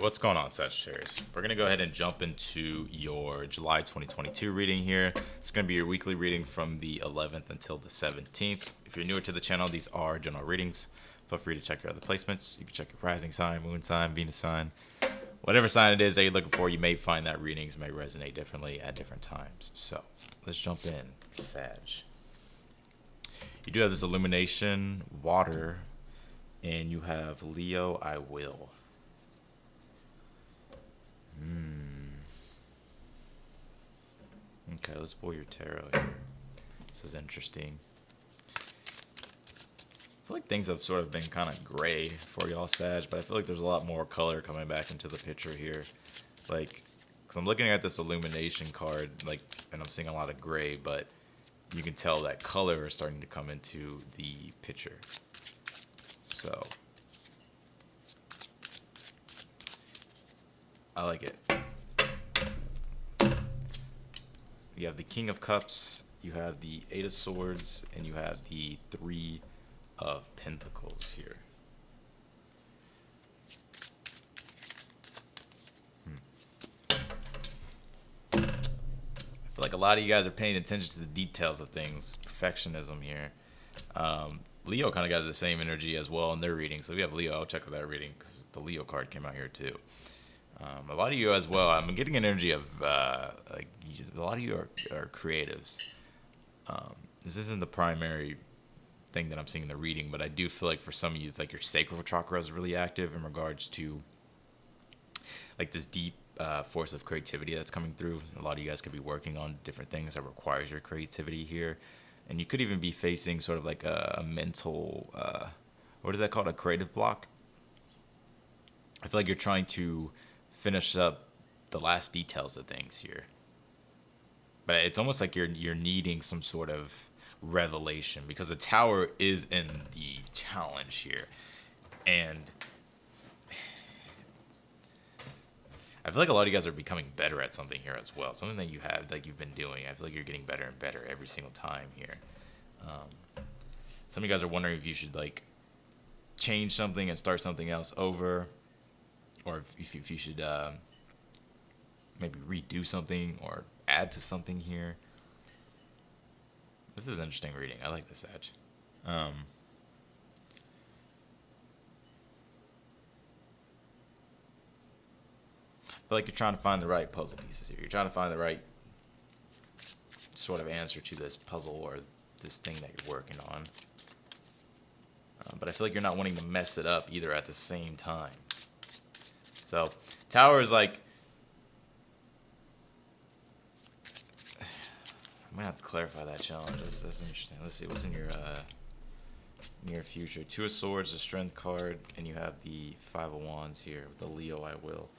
what's going on, Sagittarius? We're going to go ahead and jump into your July 2022 reading here. It's going to be your weekly reading from the 11th until the 17th. If you're newer to the channel, these are general readings. Feel free to check your other placements. You can check your rising sign, moon sign, Venus sign. Whatever sign it is that you're looking for, you may find that readings may resonate differently at different times. So let's jump in, Sag. You do have this illumination, water, and you have Leo, I will. Okay, let's pull your tarot here. This is interesting. I feel like things have sort of been kind of gray for y'all, Sag, but I feel like there's a lot more color coming back into the picture here. Like, because I'm looking at this illumination card, like, and I'm seeing a lot of gray, but you can tell that color is starting to come into the picture. So I like it. You have the King of Cups, you have the Eight of Swords, and you have the Three of Pentacles here. I feel like a lot of you guys are paying attention to the details of things. Perfectionism here. Leo kind of got the same energy as well in their reading. So if you have Leo, I'll check with that reading because the Leo card came out here too. A lot of you as well. I'm getting an energy of like a lot of you are creatives. This isn't the primary thing that I'm seeing in the reading, but I do feel like for some of you, it's like your sacral chakra is really active in regards to like this deep force of creativity that's coming through. A lot of you guys could be working on different things that requires your creativity here, and you could even be facing sort of like a mental, what is that called? A creative block. I feel like you're trying to finish up the last details of things here, but it's almost like you're needing some sort of revelation because the Tower is in the challenge here, and I feel like a lot of you guys are becoming better at something here as well. Something that you have, like you've been doing. I feel like you're getting better and better every single time here. Some of you guys are wondering if you should like change something and start something else over, or if you should maybe redo something or add to something here. This is an interesting reading. I like this, Sag. I feel like you're trying to find the right puzzle pieces here. You're trying to find the right sort of answer to this puzzle or this thing that you're working on. But I feel like you're not wanting to mess it up either at the same time. So, Tower is like, I'm going to have to clarify that challenge. That's interesting. Let's see, what's in your near future? Two of Swords, the Strength card, and you have the Five of Wands here with the Leo, I will.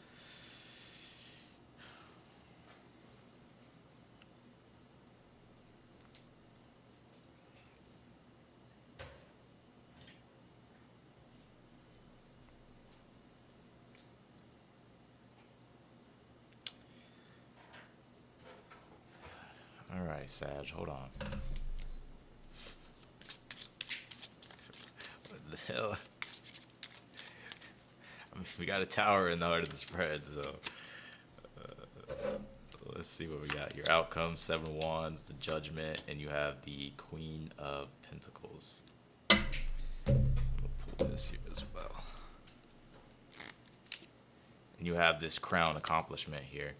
Alright, Sag, hold on. What the hell? I mean, we got a Tower in the heart of the spread, so let's see what we got. Your outcome, Seven of Wands, the Judgment, and you have the Queen of Pentacles. We'll pull this here as well. And you have this Crown accomplishment here.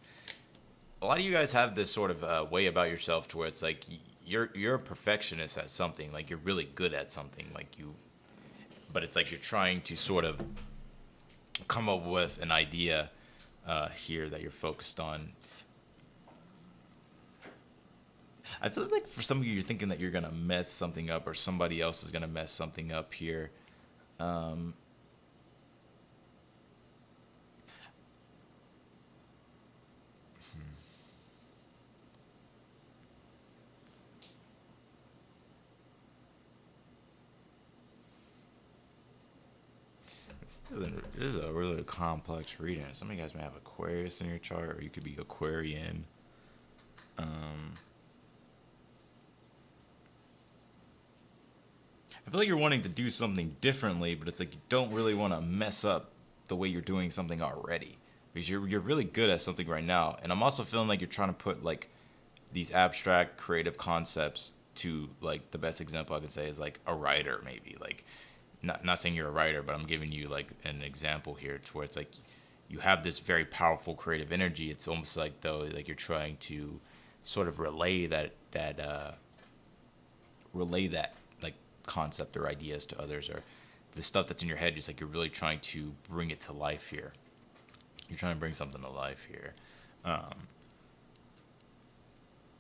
A lot of you guys have this sort of way about yourself to where it's like you're a perfectionist at something, like you're really good at something, like you, but it's like you're trying to sort of come up with an idea here that you're focused on. I feel like for some of you, you're thinking that you're gonna mess something up or somebody else is gonna mess something up here. This is a really complex reading. Some of you guys may have Aquarius in your chart, or you could be Aquarian. I feel like you're wanting to do something differently, but it's like you don't really want to mess up the way you're doing something already, because you're really good at something right now. And I'm also feeling like you're trying to put like these abstract creative concepts to, like, the best example I could say is like a writer, maybe. Like, not saying you're a writer, but I'm giving you like an example here to where it's like you have this very powerful creative energy. It's almost like, though, like you're trying to sort of relay that like concept or ideas to others, or the stuff that's in your head. Just like you're really trying to bring it to life here. You're trying to bring something to life here.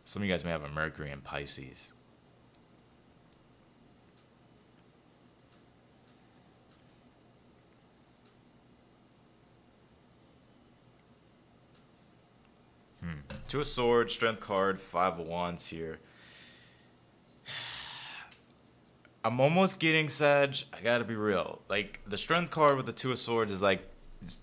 Some of you guys may have a Mercury in Pisces. Two of Swords, Strength card, Five of Wands here. I'm almost getting, Sag, I gotta be real. Like, the Strength card with the Two of Swords is like,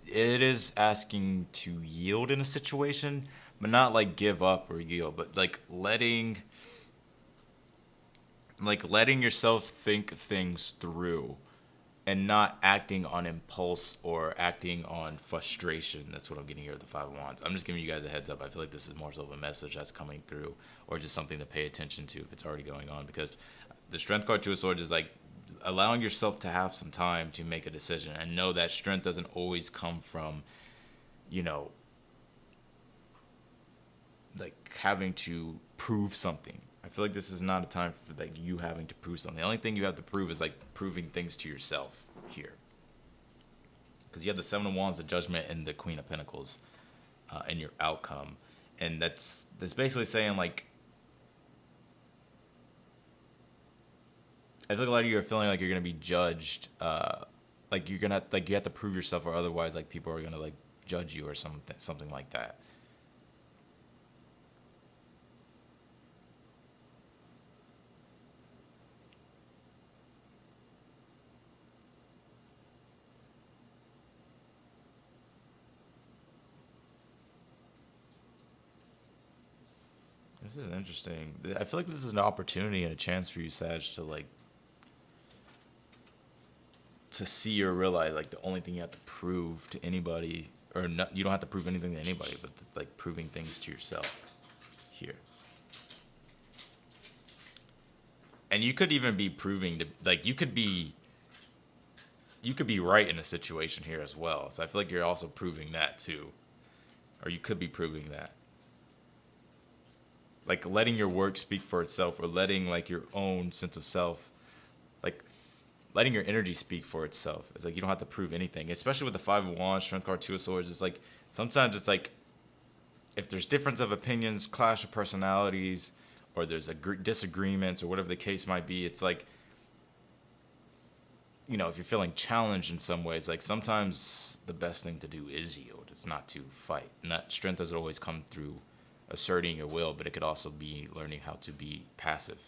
it is asking to yield in a situation, but not like give up or yield, but like letting yourself think things through and not acting on impulse or acting on frustration. That's what I'm getting here with the Five of Wands. I'm just giving you guys a heads up. I feel like this is more so of a message that's coming through, or just something to pay attention to if it's already going on, because the Strength card, Two of Swords, is like allowing yourself to have some time to make a decision, and know that strength doesn't always come from, you know, like having to prove something. I feel like this is not a time for like you having to prove something. The only thing you have to prove is like proving things to yourself here, because you have the Seven of Wands, the Judgment, and the Queen of Pentacles in your outcome, and that's basically saying like, I feel like a lot of you are feeling like you're gonna be judged, like you're gonna like you have to prove yourself, or otherwise like people are gonna like judge you or something like that. This is interesting. I feel like this is an opportunity and a chance for you, Sag, to like to see or realize like the only thing you have to prove to anybody, or not, you don't have to prove anything to anybody, but like proving things to yourself here. And you could even be proving to, like, you could be right in a situation here as well. So I feel like you're also proving that too, or you could be proving that, like letting your work speak for itself, or letting like your own sense of self, like letting your energy speak for itself. It's like you don't have to prove anything, especially with the Five of Wands, Strength card, Two of Swords. It's like sometimes it's like if there's difference of opinions, clash of personalities, or there's disagreements, or whatever the case might be, it's like, you know, if you're feeling challenged in some ways, like sometimes the best thing to do is yield. It's not to fight. And that strength doesn't always come through asserting your will, but it could also be learning how to be passive.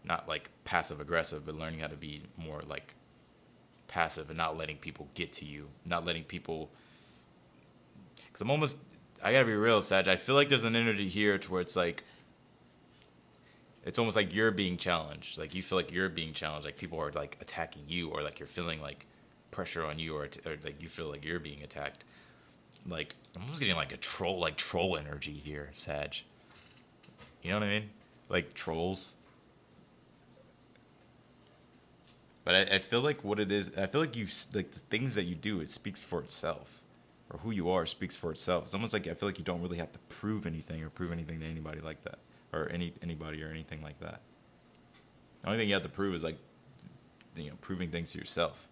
Not like passive aggressive, but learning how to be more like passive and not letting people get to you. Not letting people, because I gotta be real, Sag. I feel like there's an energy here to where it's like, it's almost like you're being challenged. Like you feel like you're being challenged. Like people are like attacking you, or like you're feeling like pressure on you, or like you feel like you're being attacked. Like I'm almost getting like a troll energy here, Sag. You know what I mean? Like trolls. But I feel like what it is, I feel like you, like the things that you do, it speaks for itself, or who you are speaks for itself. It's almost like I feel like you don't really have to prove anything or prove anything to anybody like that, or anybody or anything like that. The only thing you have to prove is like, you know, proving things to yourself.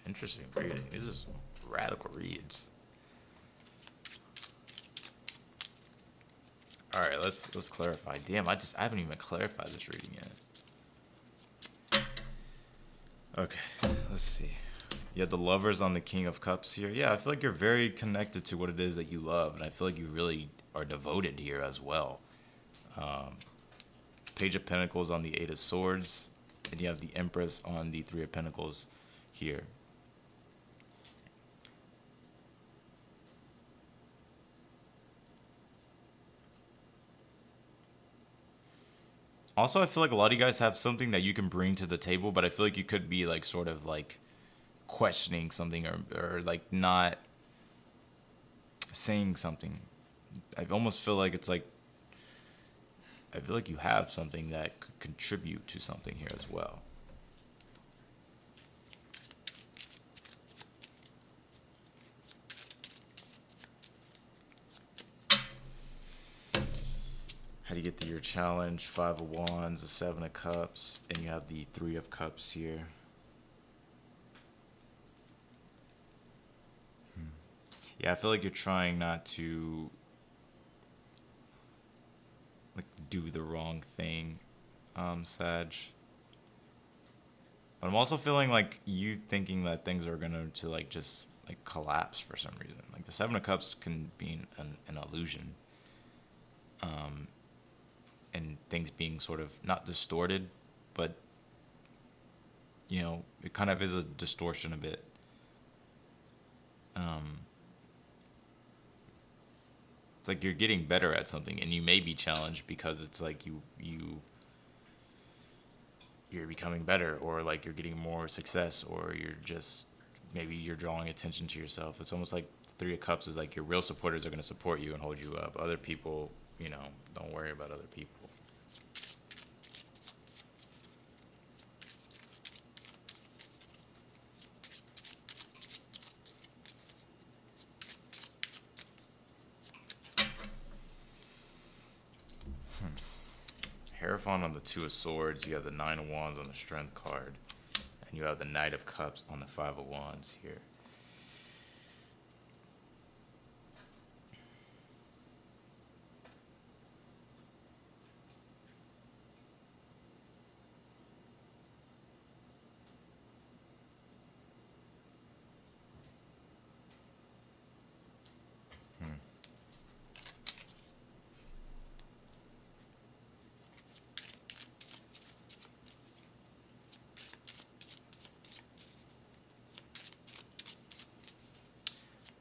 Interesting reading. These are some radical reads. All right, let's clarify. Damn, I haven't even clarified this reading yet. Okay, let's see. You have the Lovers on the King of Cups here. Yeah, I feel like you're very connected to what it is that you love, and I feel like you really are devoted here as well. Page of Pentacles on the Eight of Swords, and you have the Empress on the Three of Pentacles here. Also, I feel like a lot of you guys have something that you can bring to the table, but I feel like you could be like sort of like questioning something or like not saying something. I almost feel like it's like I feel like you have something that could contribute to something here as well. How do you get to your challenge? 5 of Wands, the 7 of Cups, and you have the 3 of Cups here. Yeah, I feel like you're trying not to like do the wrong thing, Sag. But I'm also feeling like you thinking that things are gonna to like just like collapse for some reason. Like the 7 of Cups can be an illusion, and things being sort of not distorted, but you know it kind of is a distortion a bit. It's like you're getting better at something, and you may be challenged because it's like you're becoming better, or like you're getting more success, or you're just maybe you're drawing attention to yourself. It's almost like 3 of Cups is like your real supporters are going to support you and hold you up. Other people, you know, don't worry about other people. Hierophant on the 2 of Swords. You have the 9 of Wands on the Strength card, and you have the Knight of Cups on the 5 of Wands here.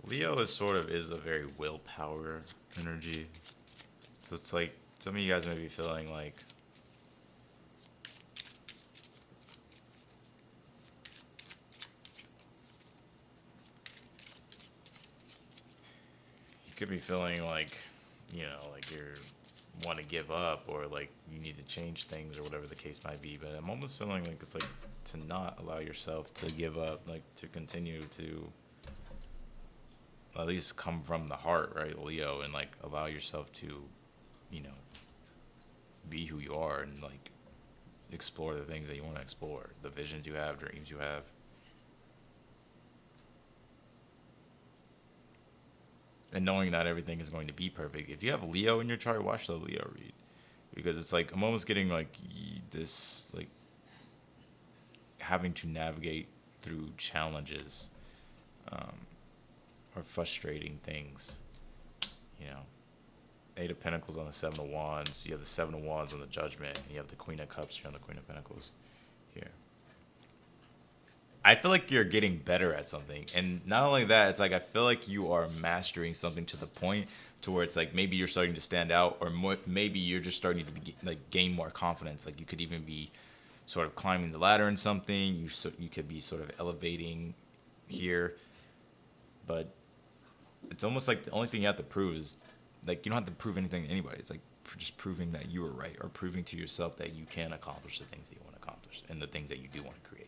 Leo is a very willpower energy. So it's like some of you guys may be feeling like you could be feeling like, you know, like you're want to give up or like you need to change things or whatever the case might be. But I'm almost feeling like it's like to not allow yourself to give up, like to continue to at least come from the heart, right, Leo, and like allow yourself to, you know, be who you are and like explore the things that you want to explore, the visions you have, dreams you have. And knowing not everything is going to be perfect. If you have Leo in your chart, watch the Leo read, because it's like I'm almost getting like this like having to navigate through challenges, or frustrating things, you know. 8 of Pentacles on the 7 of Wands. You have the 7 of Wands on the Judgment. And you have the Queen of Cups here on the Queen of Pentacles here. I feel like you're getting better at something. And not only that, it's like I feel like you are mastering something to the point to where it's like maybe you're starting to stand out, or maybe you're just starting to like gain more confidence. Like you could even be sort of climbing the ladder in something. You could be sort of elevating here. But it's almost like the only thing you have to prove is like you don't have to prove anything to anybody. It's like just proving that you were right, or proving to yourself that you can accomplish the things that you want to accomplish and the things that you do want to create.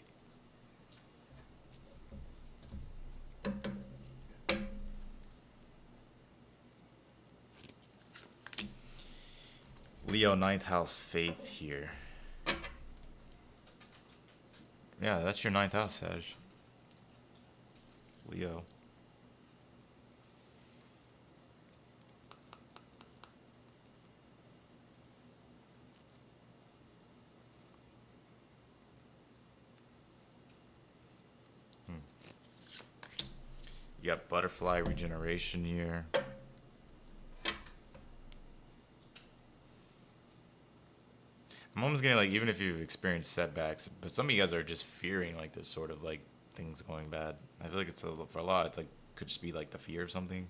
Leo, 9th house, faith here. Yeah, that's your 9th house, Sag. Leo. You got butterfly regeneration here. I'm almost getting like, even if you've experienced setbacks, but some of you guys are just fearing like this sort of like things going bad. I feel like it's for a lot, it's like could just be like the fear of something.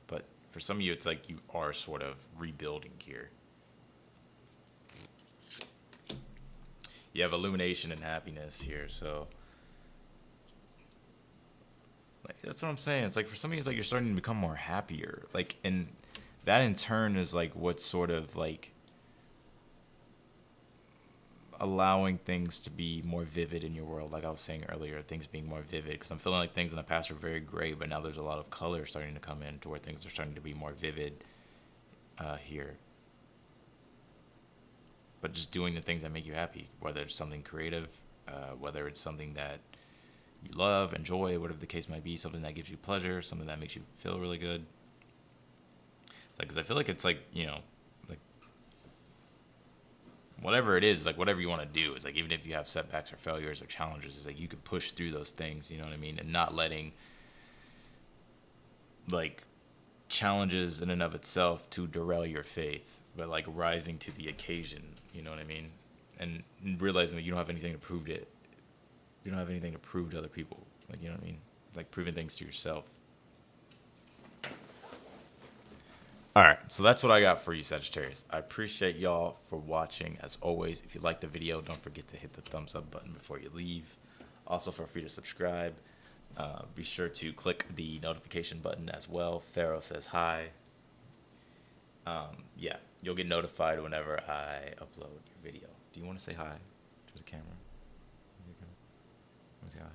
But for some of you, it's like you are sort of rebuilding here. You have illumination and happiness here, so like, that's what I'm saying. It's like for some of you, it's like you're starting to become more happier. Like, and that in turn is like what's sort of like allowing things to be more vivid in your world. Like I was saying earlier, things being more vivid, because I'm feeling like things in the past were very gray, but now there's a lot of color starting to come in to where things are starting to be more vivid here. But just doing the things that make you happy, whether it's something creative, whether it's something that you love, enjoy, whatever the case might be, something that gives you pleasure, something that makes you feel really good. It's like, because I feel like it's like, you know, like whatever it is, like whatever you want to do, is like even if you have setbacks or failures or challenges, it's like you could push through those things, you know what I mean? And not letting like challenges in and of itself to derail your faith, but like rising to the occasion, you know what I mean? And realizing that you don't have anything to prove it. You don't have anything to prove to other people. Like, you know what I mean? Like proving things to yourself. All right, so that's what I got for you, Sagittarius. I appreciate y'all for watching. As always, if you liked the video, don't forget to hit the thumbs up button before you leave. Also, feel free to subscribe. Be sure to click the notification button as well. Pharaoh says hi. Yeah, you'll get notified whenever I upload your video. Do you want to say hi to the camera? Say hi.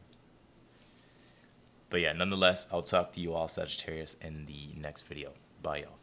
But yeah, nonetheless, I'll talk to you all, Sagittarius, in the next video. Bye, y'all.